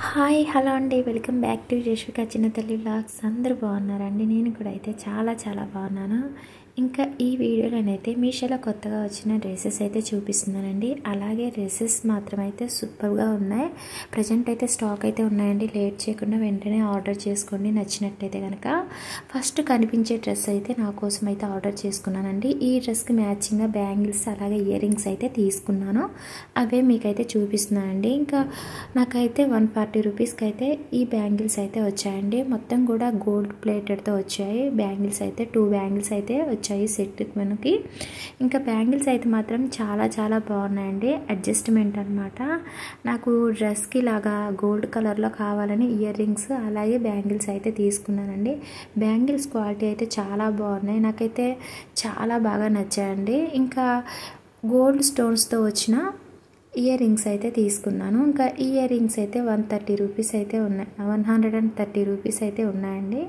Hi hello అండి, welcome back to Yashvika చిన్నతల్లి vlogs. అందరూ బాగున్నారండి? నేను కూడా అయితే చాలా చాలా బాగున్నాను. ఇంకా ఈ వీడియోలోనైతే మీషోలో కొత్తగా వచ్చిన డ్రెస్సెస్ అయితే చూపిస్తున్నానండి. అలాగే డ్రెస్సెస్ మాత్రం అయితే సూపర్గా ఉన్నాయి. ప్రజెంట్ అయితే స్టాక్ అయితే ఉన్నాయండి. లేట్ చేయకుండా వెంటనే ఆర్డర్ చేసుకోండి నచ్చినట్టయితే కనుక. ఫస్ట్ కనిపించే డ్రెస్ అయితే నా కోసం అయితే ఆర్డర్ చేసుకున్నానండి. ఈ డ్రెస్కి మ్యాచింగ్గా బ్యాంగిల్స్ అలాగే ఇయర్ రింగ్స్ అయితే తీసుకున్నాను. అవే మీకైతే చూపిస్తున్నానండి. ఇంకా నాకైతే 140 రూపీస్కి అయితే ఈ బ్యాంగిల్స్ అయితే వచ్చాయండి. మొత్తం కూడా గోల్డ్ ప్లేటెడ్తో వచ్చాయి. బ్యాంగిల్స్ అయితే 2 బ్యాంగిల్స్ అయితే వచ్చాయి సెట్ మనకి. ఇంకా బ్యాంగిల్స్ అయితే మాత్రం చాలా చాలా బాగున్నాయండి. అడ్జస్ట్మెంట్ అనమాట. నాకు డ్రెస్కి లాగా గోల్డ్ కలర్లో కావాలని ఇయర్ రింగ్స్ అలాగే బ్యాంగిల్స్ అయితే తీసుకున్నానండి. బ్యాంగిల్స్ క్వాలిటీ అయితే చాలా బాగున్నాయి. నాకైతే చాలా బాగా నచ్చాయండి. ఇంకా గోల్డ్ స్టోన్స్తో వచ్చిన ఇయర్ రింగ్స్ అయితే తీసుకున్నాను. ఇంకా ఇయర్ రింగ్స్ అయితే 130 రూపీస్ అయితే ఉన్నాయి. 130 రూపీస్ అయితే ఉన్నాయండి.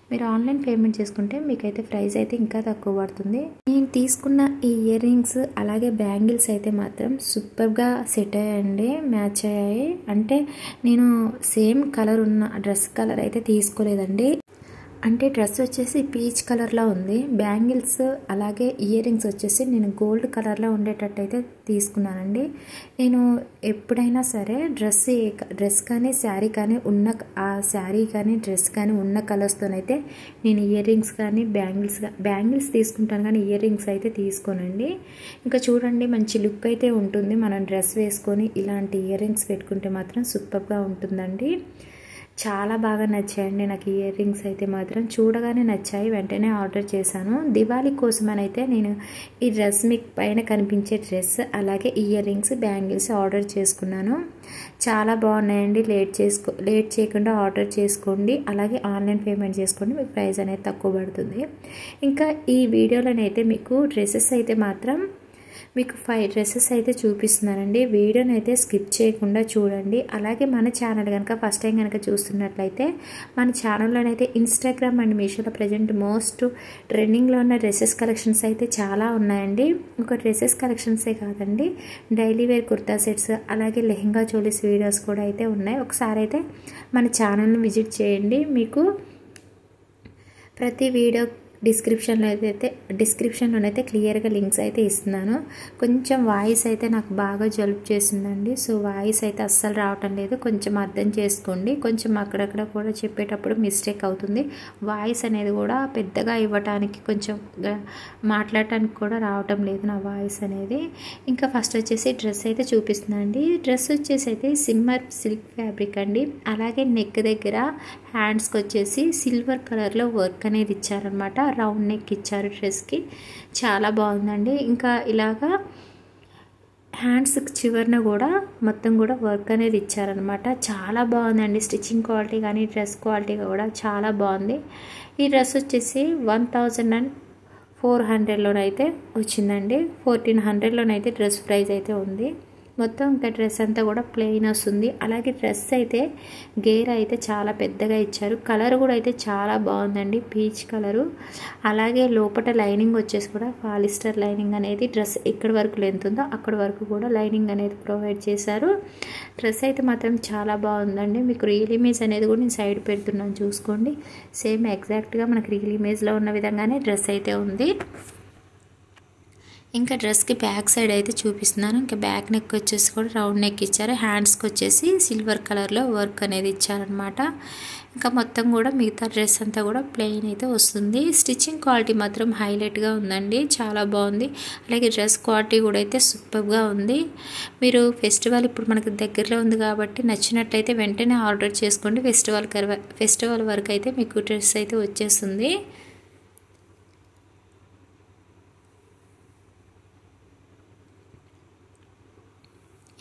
మీరు ఆన్లైన్ పేమెంట్ చేసుకుంటే మీకైతే ప్రైస్ అయితే ఇంకా తక్కువ పడుతుంది. నేను తీసుకున్న ఈ ఇయర్ రింగ్స్ అలాగే బ్యాంగిల్స్ అయితే మాత్రం సూపర్గా సెట్ అయ్యాయండి, మ్యాచ్ అయ్యాయి. అంటే నేను సేమ్ కలర్ ఉన్న డ్రెస్ కలర్ అయితే తీసుకోలేదండి. అంటే డ్రెస్ వచ్చేసి పీచ్ కలర్లో ఉంది. బ్యాంగిల్స్ అలాగే ఇయర్ రింగ్స్ వచ్చేసి నేను గోల్డ్ కలర్లో ఉండేటట్టు అయితే తీసుకున్నానండి. నేను ఎప్పుడైనా సరే డ్రెస్ కానీ శారీ కానీ ఉన్న ఆ శారీ కానీ డ్రెస్ కానీ ఉన్న కలర్స్తోనైతే నేను ఇయర్ రింగ్స్ కానీ బ్యాంగిల్స్ తీసుకుంటాను, కానీ ఇయర్ రింగ్స్ అయితే తీసుకోనండి. ఇంకా చూడండి, మంచి లుక్ అయితే ఉంటుంది. మనం డ్రెస్ వేసుకొని ఇలాంటి ఇయర్ రింగ్స్ పెట్టుకుంటే మాత్రం సూపర్గా ఉంటుందండి. చాలా బాగా నచ్చాయండి నాకు ఇయర్ రింగ్స్ అయితే మాత్రం. చూడగానే నచ్చాయి, వెంటనే ఆర్డర్ చేశాను. దివాళీ కోసమని అయితే నేను ఈ డ్రెస్ మీకు పైన కనిపించే డ్రెస్ అలాగే ఇయర్ రింగ్స్ బ్యాంగిల్స్ ఆర్డర్ చేసుకున్నాను. చాలా బాగున్నాయండి. లేట్ చేయకుండా ఆర్డర్ చేసుకోండి. అలాగే ఆన్లైన్ పేమెంట్ చేసుకోండి, మీకు ప్రైస్ అనేది తక్కువ పడుతుంది. ఇంకా ఈ వీడియోలోనైతే మీకు డ్రెస్సెస్ అయితే మాత్రం మీకు 5 డ్రెస్సెస్ అయితే చూపిస్తున్నానండి. వీడియోని అయితే స్కిప్ చేయకుండా చూడండి. అలాగే మన ఛానల్ కనుక ఫస్ట్ టైం కనుక చూస్తున్నట్లయితే మన ఛానల్లోనైతే ఇన్స్టాగ్రామ్ అండ్ మీషోలో ప్రజెంట్ మోస్ట్ ట్రెండింగ్లో ఉన్న డ్రెస్సెస్ కలెక్షన్స్ అయితే చాలా ఉన్నాయండి. ఒక డ్రెస్సెస్ కలెక్షన్సే కాదండి, డైలీ వేర్ కుర్తా సెట్స్ అలాగే లెహెంగా చోలీస్ వీడియోస్ కూడా అయితే ఉన్నాయి. ఒకసారి అయితే మన ఛానల్ని విజిట్ చేయండి. మీకు ప్రతి వీడియో డిస్క్రిప్షన్లోనైతే క్లియర్గా లింక్స్ అయితే ఇస్తున్నాను. కొంచెం వాయిస్ అయితే నాకు బాగా జలుబు చేసిందండి. సో వాయిస్ అయితే అస్సలు రావటం లేదు, కొంచెం అర్థం చేసుకోండి. కొంచెం అక్కడక్కడ కూడా చెప్పేటప్పుడు మిస్టేక్ అవుతుంది. వాయిస్ అనేది కూడా పెద్దగా ఇవ్వటానికి కొంచెం మాట్లాడటానికి కూడా రావటం లేదు నా వాయిస్ అనేది. ఇంకా ఫస్ట్ వచ్చేసి డ్రెస్ అయితే చూపిస్తున్నాను అండి. డ్రెస్ వచ్చేసి అయితే సిమ్మర్ సిల్క్ ఫ్యాబ్రిక్ అండి. అలాగే నెక్ దగ్గర హ్యాండ్స్కి వచ్చేసి సిల్వర్ కలర్లో వర్క్ అనేది ఇచ్చారనమాట. రౌండ్ నెక్ ఇచ్చారు డ్రెస్కి, చాలా బాగుందండి. ఇంకా ఇలాగా హ్యాండ్స్ చివరన కూడా మొత్తం కూడా వర్క్ అనేది ఇచ్చారనమాట. చాలా బాగుందండి. స్టిచ్చింగ్ క్వాలిటీ కానీ డ్రెస్ క్వాలిటీ కూడా చాలా బాగుంది. ఈ డ్రెస్ వచ్చేసి 1400లోనైతే వచ్చిందండి. 1400లోనైతే డ్రెస్ ప్రైస్ అయితే ఉంది. మొత్తం ఇంకా డ్రెస్ అంతా కూడా ప్లెయిన్ వస్తుంది. అలాగే డ్రెస్ అయితే గేర్ అయితే చాలా పెద్దగా ఇచ్చారు. కలర్ కూడా అయితే చాలా బాగుందండి, పీచ్ కలరు. అలాగే లోపల లైనింగ్ వచ్చేసి కూడా పాలిస్టర్ లైనింగ్ అనేది డ్రెస్ ఎక్కడి వరకు లెంత్ ఉందో అక్కడి వరకు కూడా లైనింగ్ అనేది ప్రొవైడ్ చేశారు. డ్రెస్ అయితే మాత్రం చాలా బాగుందండి. మీకు రియల్ ఇమేజ్ అనేది కూడా నేను సైడ్ పెడుతున్నాను, చూసుకోండి. సేమ్ ఎగ్జాక్ట్గా మనకి రియల్ ఇమేజ్లో ఉన్న విధంగానే డ్రెస్ అయితే ఉంది. ఇంకా డ్రెస్కి బ్యాక్ సైడ్ అయితే చూపిస్తున్నాను. ఇంకా బ్యాక్ నెక్ వచ్చేసి కూడా రౌండ్ నెక్ ఇచ్చారు. హ్యాండ్స్కి వచ్చేసి సిల్వర్ కలర్లో వర్క్ అనేది ఇచ్చారనమాట. ఇంకా మొత్తం కూడా మిగతా డ్రెస్ అంతా కూడా ప్లెయిన్ అయితే వస్తుంది. స్టిచ్చింగ్ క్వాలిటీ మాత్రం హైలైట్గా ఉందండి, చాలా బాగుంది. అలాగే డ్రెస్ క్వాలిటీ కూడా అయితే సూపర్గా ఉంది. మీరు ఫెస్టివల్ ఇప్పుడు మనకు దగ్గరలో ఉంది కాబట్టి నచ్చినట్లయితే వెంటనే ఆర్డర్ చేసుకోండి. ఫెస్టివల్ వరకు అయితే మీకు డ్రెస్ అయితే వచ్చేస్తుంది.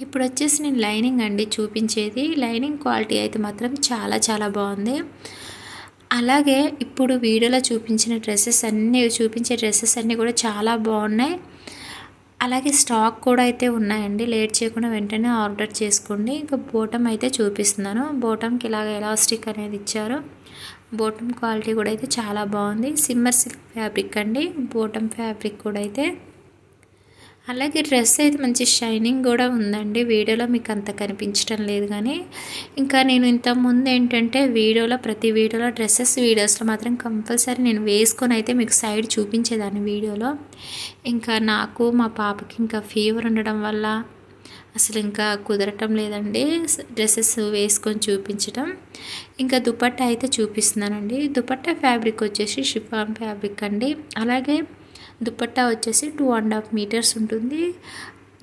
ఇప్పుడు వచ్చేసి నేను లైనింగ్ అండి చూపించేది. లైనింగ్ క్వాలిటీ అయితే మాత్రం చాలా చాలా బాగుంది. అలాగే ఇప్పుడు వీడియోలో చూపించే డ్రెస్సెస్ అన్నీ కూడా చాలా బాగున్నాయి. అలాగే స్టాక్ కూడా అయితే ఉన్నాయండి. లేట్ చేయకుండా వెంటనే ఆర్డర్ చేసుకోండి. ఇంకా బోటం అయితే చూపిస్తున్నాను. బోటంకి ఇలాగ ఎలాస్టిక్ అనేది ఇచ్చారు. బోటం క్వాలిటీ కూడా అయితే చాలా బాగుంది. సిమ్మర్ సిల్క్ ఫ్యాబ్రిక్ అండి బోటం ఫ్యాబ్రిక్ కూడా అయితే. అలాగే డ్రెస్ అయితే మంచి షైనింగ్ కూడా ఉందండి. వీడియోలో మీకు అంత కనిపించడం లేదు కానీ, ఇంకా నేను ఇంతకుముందు ఏంటంటే ప్రతి వీడియోలో వీడియోస్లో మాత్రం కంపల్సరీ నేను వేసుకొని అయితే మీకు సైడ్ చూపించేదాన్ని వీడియోలో. ఇంకా నాకు మా పాపకి ఇంకా ఫీవర్ ఉండడం వల్ల అసలు ఇంకా కుదరటం లేదండి డ్రెస్సెస్ వేసుకొని చూపించడం. ఇంకా దుపట్టా అయితే చూపిస్తున్నానండి. దుపట్టా ఫ్యాబ్రిక్ వచ్చేసి షిఫాన్ ఫ్యాబ్రిక్ అండి. అలాగే దుపట్టా వచ్చేసి 2.5 మీటర్స్ ఉంటుంది.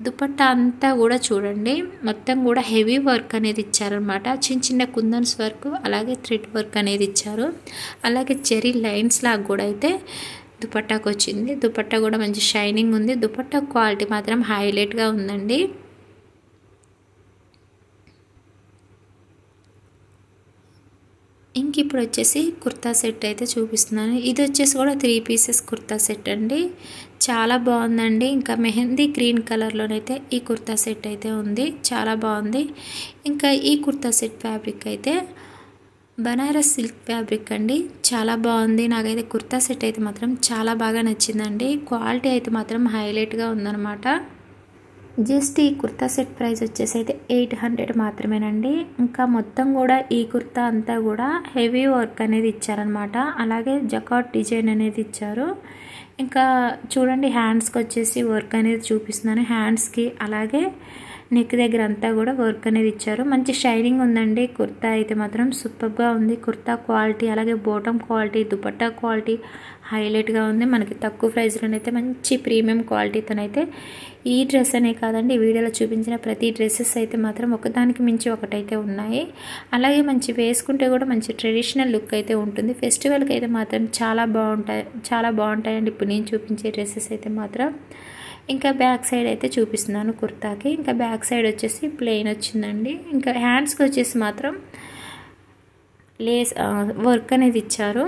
దుపట్టా అంతా కూడా చూడండి మొత్తం కూడా హెవీ వర్క్ అనేది ఇచ్చారనమాట. చిన్న చిన్న కుందన్స్ వర్క్, అలాగే థ్రెడ్ వర్క్ అనేది ఇచ్చారు. అలాగే చెరీ లైన్స్ లాగా కూడా అయితే దుపట్టాకు వచ్చింది. దుపట్టా కూడా మంచి షైనింగ్ ఉంది. దుపట్టా క్వాలిటీ మాత్రం హైలైట్గా ఉందండి. ఇంక ఇప్పుడు వచ్చేసి కుర్తా సెట్ అయితే చూపిస్తున్నాను. ఇది వచ్చేసి కూడా 3 పీసెస్ కుర్తా సెట్ అండి. చాలా బాగుందండి. ఇంకా మెహందీ గ్రీన్ కలర్లోనైతే ఈ కుర్తా సెట్ అయితే ఉంది. చాలా బాగుంది. ఇంకా ఈ కుర్తా సెట్ ఫ్యాబ్రిక్ అయితే బనారస్ సిల్క్ ఫ్యాబ్రిక్ అండి. చాలా బాగుంది. నాకైతే కుర్తా సెట్ అయితే మాత్రం చాలా బాగా నచ్చిందండి. క్వాలిటీ అయితే మాత్రం హైలైట్గా ఉందన్నమాట. జస్ట్ ఈ కుర్తా సెట్ ప్రైస్ వచ్చేసి అయితే 800 మాత్రమేనండి. ఇంకా మొత్తం కూడా ఈ కుర్తా అంతా కూడా హెవీ వర్క్ అనేది ఇచ్చారనమాట. అలాగే జకాట్ డిజైన్ అనేది ఇచ్చారు. ఇంకా చూడండి హ్యాండ్స్కి వచ్చేసి వర్క్ అనేది చూపిస్తున్నాను. హ్యాండ్స్కి అలాగే నెక్ దగ్గర అంతా కూడా వర్క్ అనేది ఇచ్చారు. మంచి షైనింగ్ ఉందండి. కుర్తా అయితే మాత్రం సూపర్గా ఉంది. కుర్తా క్వాలిటీ అలాగే బాటమ్ క్వాలిటీ, దుపట్టా క్వాలిటీ హైలైట్గా ఉంది. మనకి తక్కువ ప్రైస్లోనైతే మంచి ప్రీమియం క్వాలిటీతోనైతే ఈ డ్రెస్ అనే కాదండి, వీడియోలో చూపించిన ప్రతి డ్రెస్సెస్ అయితే మాత్రం ఒకదానికి మించి ఒకటైతే ఉన్నాయి. అలాగే మంచి వేసుకుంటే కూడా మంచి ట్రెడిషనల్ లుక్ అయితే ఉంటుంది. ఫెస్టివల్కి అయితే మాత్రం చాలా బాగుంటాయండి ఇప్పుడు నేను చూపించే డ్రెస్సెస్ అయితే మాత్రం. ఇంకా బ్యాక్ సైడ్ అయితే చూపిస్తున్నాను కుర్తాకి. ఇంకా బ్యాక్ సైడ్ వచ్చేసి ప్లెయిన్ వచ్చిందండి. ఇంకా హ్యాండ్స్కి వచ్చేసి మాత్రం లేస్ వర్క్ అనేది ఇచ్చారు.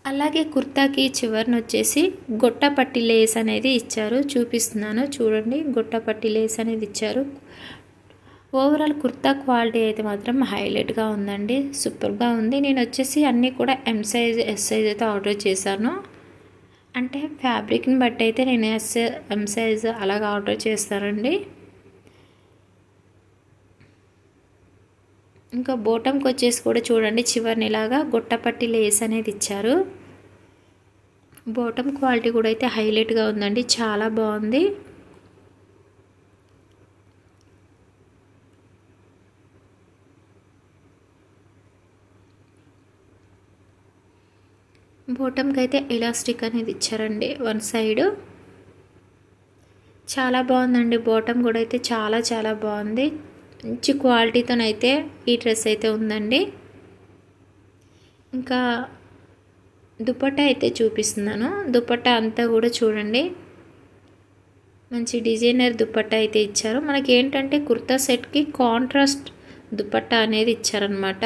అలాగే కుర్తాకి చివరిని వచ్చేసి గొట్టపట్టి లేస్ అనేది ఇచ్చారు. చూపిస్తున్నాను చూడండి. గొట్టపట్టి లేస్ అనేది ఇచ్చారు. ఓవరాల్ కుర్తా క్వాలిటీ అయితే మాత్రం హైలైట్గా ఉందండి. సూపర్గా ఉంది. నేను వచ్చేసి అన్నీ కూడా ఎం సైజ్, ఎస్ సైజ్ అయితే ఆర్డర్ చేశాను. అంటే ఫ్యాబ్రిక్ని బట్టి అయితే నేను ఎం సైజ్ అలాగ ఆర్డర్ చేస్తానండి. ఇంకా బోటంకి వచ్చేసి కూడా చూడండి చివరిని ఇలాగా గొట్టపట్టి లేస్ అనేది ఇచ్చారు. బాటమ్ క్వాలిటీ కూడా అయితే హైలైట్గా ఉందండి. చాలా బాగుంది. బాటమ్కి అయితే ఎలాస్టిక్ అనేది ఇచ్చారండి వన్ సైడ్. చాలా బాగుందండి. బాటమ్ కూడా అయితే చాలా బాగుంది. మంచి క్వాలిటీతోనైతే ఈ డ్రెస్ అయితే ఉందండి. ఇంకా దుపట్టా అయితే చూపిస్తున్నాను. దుపట్టా అంతా కూడా చూడండి మంచి డిజైనర్ దుపట్టా అయితే ఇచ్చారు. మనకి ఏంటంటే కుర్తా సెట్కి కాంట్రాస్ట్ దుపట్టా అనేది ఇచ్చారనమాట.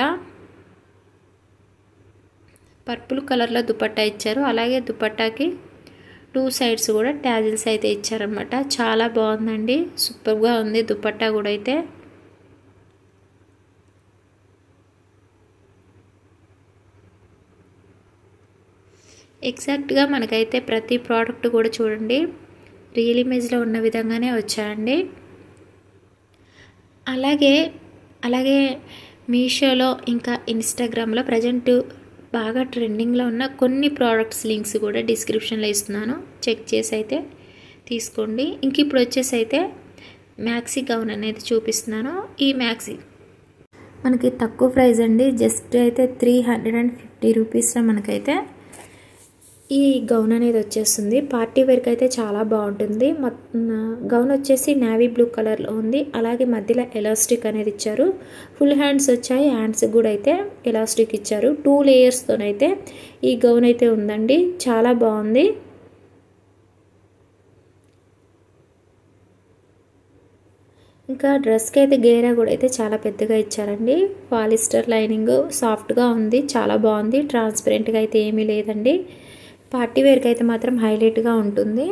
పర్పుల్ కలర్లో దుపట్టా ఇచ్చారు. అలాగే దుపట్టాకి 2 సైడ్స్ కూడా ట్యాజిల్స్ అయితే ఇచ్చారనమాట. చాలా బాగుందండి. సూపర్గా ఉంది దుపట్టా కూడా అయితే. ఎగ్జాక్ట్గా మనకైతే ప్రతి ప్రోడక్ట్ కూడా చూడండి రియల్ ఇమేజ్లో ఉన్న విధంగానే వచ్చాయండి. అలాగే మీషోలో ఇంకా ఇన్స్టాగ్రామ్లో ప్రజెంట్ బాగా ట్రెండింగ్లో ఉన్న కొన్ని ప్రోడక్ట్స్ లింక్స్ కూడా డిస్క్రిప్షన్లో ఇస్తున్నాను. చెక్ చేసి అయితే తీసుకోండి. ఇంక ఇప్పుడు వచ్చేసి అయితే మ్యాక్సీ గౌన్ అనేది చూపిస్తున్నాను. ఈ మ్యాక్సీ మనకి తక్కువ ప్రైస్ అండి. జస్ట్ అయితే 350 రూపీస్లో మనకైతే ఈ గౌన్ అనేది వచ్చేస్తుంది. పార్టీ వేర్కి అయితే చాలా బాగుంటుంది. గౌన్ వచ్చేసి నేవీ బ్లూ కలర్లో ఉంది. అలాగే మధ్యలో ఎలాస్టిక్ అనేది ఇచ్చారు. ఫుల్ హ్యాండ్స్ వచ్చాయి. హ్యాండ్స్కి కూడా అయితే ఎలాస్టిక్ ఇచ్చారు. 2 లేయర్స్తోనైతే ఈ గౌన్ అయితే ఉందండి. చాలా బాగుంది. ఇంకా డ్రెస్కి అయితే గేరా కూడా అయితే చాలా పెద్దగా ఇచ్చారండి. పాలిస్టర్ లైనింగ్ సాఫ్ట్గా ఉంది. చాలా బాగుంది. ట్రాన్స్పరెంట్గా అయితే ఏమీ లేదండి. పార్టీ వేర్కి అయితే మాత్రం హైలైట్గా ఉంటుంది.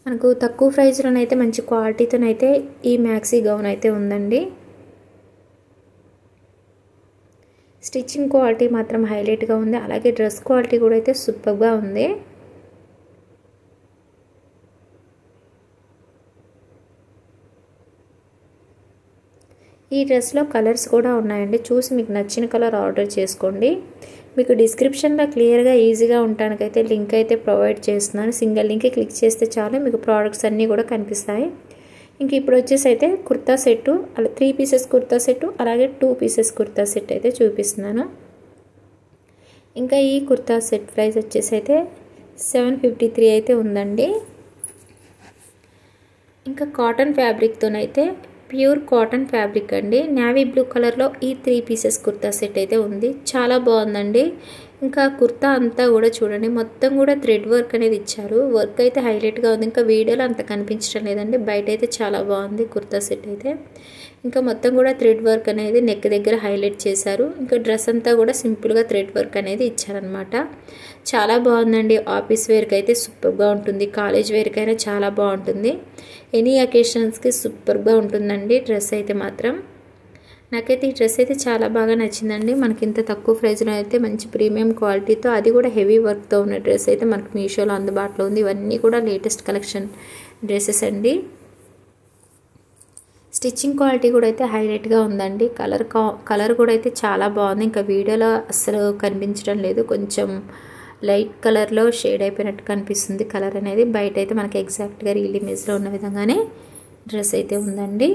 మనకు తక్కువ ప్రైస్లోనైతే మంచి క్వాలిటీతోనైతే ఈ మ్యాక్సీ గౌన్ అయితే ఉందండి. స్టిచ్చింగ్ క్వాలిటీ మాత్రం హైలైట్గా ఉంది. అలాగే డ్రెస్ క్వాలిటీ కూడా అయితే సూపర్గా ఉంది. ఈ డ్రెస్లో కలర్స్ కూడా ఉన్నాయండి, చూసి మీకు నచ్చిన కలర్ ఆర్డర్ చేసుకోండి. మీకు డిస్క్రిప్షన్లో క్లియర్గా ఈజీగా ఉండటానికైతే లింక్ అయితే ప్రొవైడ్ చేస్తున్నాను. సింగిల్ లింక్ క్లిక్ చేస్తే చాలు మీకు ప్రోడక్ట్స్ అన్నీ కూడా కనిపిస్తాయి. ఇంక ఇప్పుడు వచ్చేసి అయితే కుర్తా సెట్టు, అలా 3 పీసెస్ కుర్తా సెట్టు, అలాగే 2 పీసెస్ కుర్తా సెట్ అయితే చూపిస్తున్నాను. ఇంకా ఈ కుర్తా సెట్ ప్రైస్ వచ్చేసి అయితే 753 అయితే ఉందండి. ఇంకా కాటన్ ఫ్యాబ్రిక్తోనైతే ప్యూర్ కాటన్ ఫ్యాబ్రిక్ అండి, నేవీ బ్లూ కలర్లో ఈ 3 పీసెస్ కుర్తా సెట్ అయితే ఉంది. చాలా బాగుందండి. ఇంకా కుర్తా అంతా కూడా చూడండి, మొత్తం కూడా థ్రెడ్ వర్క్ అనేది ఇచ్చారు. వర్క్ అయితే హైలైట్గా ఉంది. ఇంకా వీడియోలో అంత కనిపించడం లేదండి, బయట అయితే చాలా బాగుంది కుర్తా సెట్ అయితే. ఇంకా మొత్తం కూడా థ్రెడ్ వర్క్ అనేది నెక్ దగ్గర హైలైట్ చేశారు. ఇంకా డ్రెస్ అంతా కూడా సింపుల్గా థ్రెడ్ వర్క్ అనేది ఇచ్చారనమాట. చాలా బాగుందండి. ఆఫీస్ వేర్కి అయితే సూపర్గా ఉంటుంది, కాలేజ్ వేర్కి అయినా చాలా బాగుంటుంది, ఎనీ అకేషన్స్కి సూపర్గా ఉంటుందండి డ్రెస్ అయితే మాత్రం. నాకైతే ఈ డ్రెస్ అయితే చాలా బాగా నచ్చిందండి. మనకి ఇంత తక్కువ ప్రైస్లో అయితే మంచి ప్రీమియం క్వాలిటీతో, అది కూడా హెవీ వర్క్తో ఉన్న డ్రెస్ అయితే మనకు మీషోలో అందుబాటులో ఉంది. ఇవన్నీ కూడా లేటెస్ట్ కలెక్షన్ డ్రెస్సెస్ అండి. స్టిచ్చింగ్ క్వాలిటీ కూడా అయితే హైలైట్గా ఉందండి. కలర్ కూడా అయితే చాలా బాగుంది. ఇంకా వీడియోలో అస్సలు కనిపించడం లేదు, కొంచెం లైట్ కలర్లో షేడ్ అయిపోయినట్టు కనిపిస్తుంది కలర్ అనేది. బయట అయితే మనకి ఎగ్జాక్ట్గా రీల్ ఇమేజ్లో ఉన్న విధంగానే డ్రెస్ అయితే ఉందండి.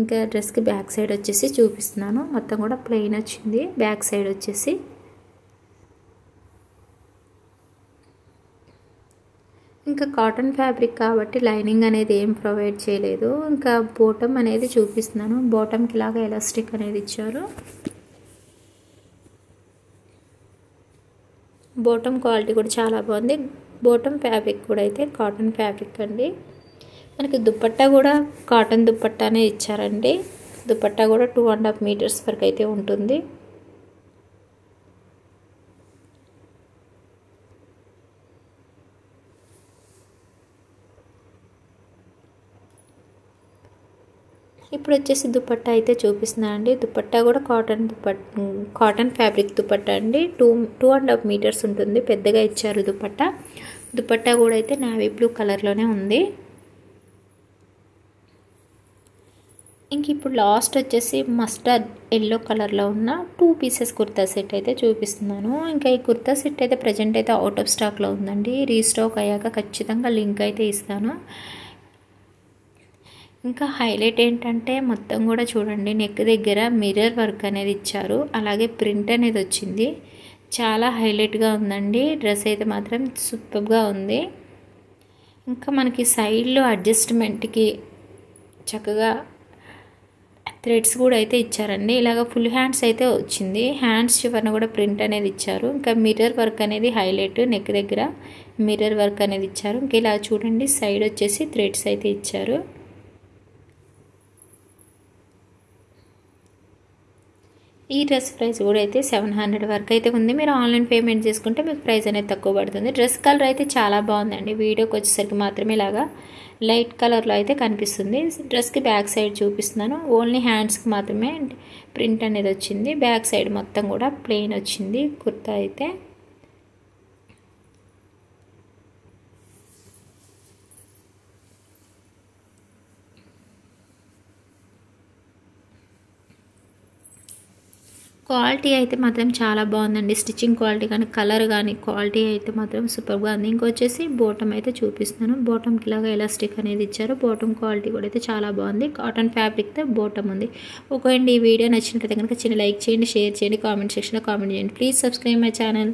ఇంకా డ్రెస్కి బ్యాక్ సైడ్ వచ్చేసి చూపిస్తున్నాను. మొత్తం కూడా ప్లెయిన్ వచ్చింది బ్యాక్ సైడ్ వచ్చేసి. ఇంకా కాటన్ ఫ్యాబ్రిక్ కాబట్టి లైనింగ్ అనేది ఏం ప్రొవైడ్ చేయలేదు. ఇంకా బాటమ్ అనేది చూపిస్తున్నాను. బాటమ్కి ఇలాగా ఎలాస్టిక్ అనేది ఇచ్చారు. బాటమ్ క్వాలిటీ కూడా చాలా బాగుంది. బాటమ్ ఫ్యాబ్రిక్ కూడా అయితే కాటన్ ఫ్యాబ్రిక్ అండి. మనకి దుపట్టా కూడా కాటన్ దుపట్టానే ఇచ్చారండి. దుపట్టా కూడా 2.5 మీటర్స్ వరకు అయితే ఉంటుంది. ఇప్పుడు వచ్చేసి దుపట్టా అయితే చూపిస్తున్నాను అండి. దుపట్టా కూడా కాటన్ ఫ్యాబ్రిక్ దుపట్టా అండి. 2.5 మీటర్స్ ఉంటుంది, పెద్దగా ఇచ్చారు దుపట్టా. దుపట్టా కూడా అయితే నేవీ బ్లూ కలర్లోనే ఉంది. ఇంక ఇప్పుడు లాస్ట్ వచ్చేసి మస్టర్డ్ ఎల్లో కలర్లో ఉన్న 2 పీసెస్ కుర్తా సెట్ అయితే చూపిస్తున్నాను. ఇంకా ఈ కుర్తా సెట్ అయితే ప్రజెంట్ అయితే అవుట్ ఆఫ్ స్టాక్లో ఉందండి. రీస్టాక్ అయ్యాక ఖచ్చితంగా లింక్ అయితే ఇస్తాను. ఇంకా హైలైట్ ఏంటంటే మొత్తం కూడా చూడండి, నెక్ దగ్గర మిర్రర్ వర్క్ అనేది ఇచ్చారు, అలాగే ప్రింట్ అనేది వచ్చింది. చాలా హైలైట్గా ఉందండి. డ్రెస్ అయితే మాత్రం సూపర్గా ఉంది. ఇంకా మనకి సైడ్లో అడ్జస్ట్మెంట్కి చక్కగా థ్రెడ్స్ కూడా అయితే ఇచ్చారండి. ఇలాగ ఫుల్ హ్యాండ్స్ అయితే వచ్చింది. హ్యాండ్స్ చివరన కూడా ప్రింట్ అనేది ఇచ్చారు. ఇంకా మిర్రర్ వర్క్ అనేది హైలైట్, నెక్ దగ్గర మిర్రర్ వర్క్ అనేది ఇచ్చారు. ఇంకా ఇలా చూడండి, సైడ్ వచ్చేసి థ్రెడ్స్ అయితే ఇచ్చారు. ఈ డ్రెస్ ప్రైస్ కూడా అయితే 700 వరకు అయితే ఉంది. మీరు ఆన్లైన్ పేమెంట్ చేసుకుంటే మీకు ప్రైస్ అనేది తక్కువ పడుతుంది. డ్రెస్ కలర్ అయితే చాలా బాగుందండి. వీడియోకి వచ్చేసరికి మాత్రమే ఇలాగా లైట్ కలర్లో అయితే కనిపిస్తుంది. డ్రెస్కి బ్యాక్ సైడ్ చూపిస్తున్నాను. ఓన్లీ హ్యాండ్స్కి మాత్రమే ప్రింట్ అనేది వచ్చింది. బ్యాక్ సైడ్ మొత్తం కూడా ప్లెయిన్ వచ్చింది కుర్తా అయితే. క్వాలిటీ అయితే మాత్రం చాలా బాగుందండి. స్టిచ్చింగ్ క్వాలిటీ కానీ కలర్ కానీ క్వాలిటీ అయితే మాత్రం సూపర్గా ఉంది. ఇంకొచ్చేసి బాటమ్ అయితే చూపిస్తున్నాను. బాటమ్కి ఇలాగా ఎలాస్టిక్ అనేది ఇచ్చారు. బాటమ్ క్వాలిటీ కూడా అయితే చాలా బాగుంది. కాటన్ ఫ్యాబ్రిక్తో బాటమ్ ఉంది. ఒకవేళ ఈ వీడియో నచ్చినట్లయితే కనుక చిన్న లైక్ చేయండి, షేర్ చేయండి, కామెంట్ సెక్షన్లో కామెంట్ చేయండి. Please subscribe my channel.